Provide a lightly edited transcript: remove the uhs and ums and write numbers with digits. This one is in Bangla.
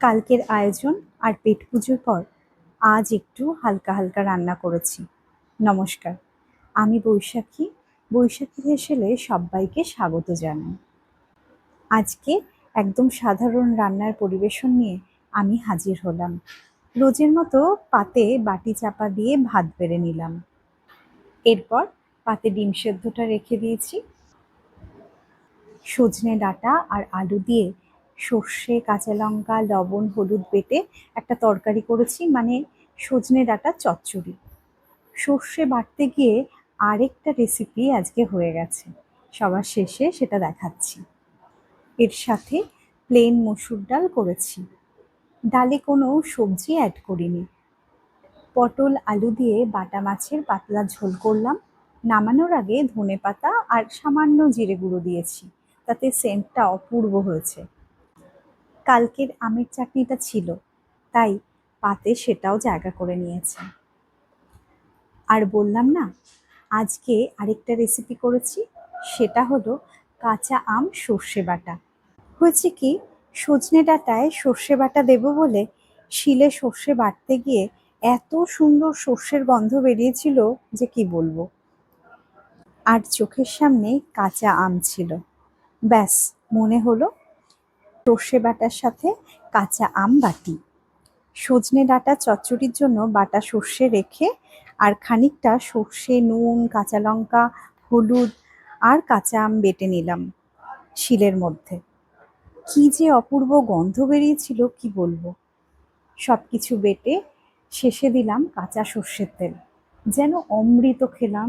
কালকের আয়োজন আর পেট পুজোর পর আজ একটু হালকা হালকা রান্না করেছি। নমস্কার, আমি বৈশাখী। বৈশাখী হেসেলে সবাইকে স্বাগত জানাই। আজকে একদম সাধারণ রান্নার পরিবেশন নিয়ে আমি হাজির হলাম। রোজের মতো পাতে বাটি চাপা দিয়ে ভাত বেড়ে নিলাম। এরপর পাতে ডিম সেদ্ধটা রেখে দিয়েছি। সজনে ডাঁটা আর আলু দিয়ে সর্ষে, কাঁচা লঙ্কা, লবণ, হলুদ বেটে একটা তরকারি করেছি, মানে সজনে ডাঁটা চচ্চড়ি। সর্ষে বাটতে গিয়ে আরেকটা রেসিপি আজকে হয়ে গেছে, সবার শেষে সেটা দেখাচ্ছি। এর সাথে প্লেন মসুর ডাল করেছি, ডালে কোনো সবজি অ্যাড করিনি। পটল আলু দিয়ে বাটা মাছের পাতলা ঝোল করলাম। নামানোর আগে ধনেপাতা আর সামান্য জিরে গুঁড়ো দিয়েছি, তাতে সেন্টটা অপূর্ব হয়েছে। কালকের আমের চাটনিটা ছিল, তাই পাতে সেটাও জায়গা করে নিয়েছে। আর বললাম না, আজকে আরেকটা রেসিপি করেছি, সেটা হলো কাঁচা আম সর্ষে বাটা। হয়েছে কি, সজনে ডাঁটায় সর্ষে বাটা দেবো বলে শিলে সর্ষে বাটতে গিয়ে এত সুন্দর সর্ষের গন্ধ বেরিয়েছিল যে কি বলবো। আর চোখের সামনে কাঁচা আম ছিল, ব্যাস মনে হলো সর্ষে বাটার সাথে কাঁচা আম বাটি। সজনে ডাঁটা চচ্চড়ির জন্য বাটা সর্ষে রেখে আর খানিকটা সর্ষে, নুন, কাঁচা লঙ্কা, হলুদ আর কাঁচা আম বেটে নিলাম শিলের মধ্যে। কি যে অপূর্ব গন্ধ বেরিয়েছিল কি বলবো। সবকিছু বেটে শেষে দিলাম কাঁচা সর্ষের তেল, যেন অমৃত খেলাম।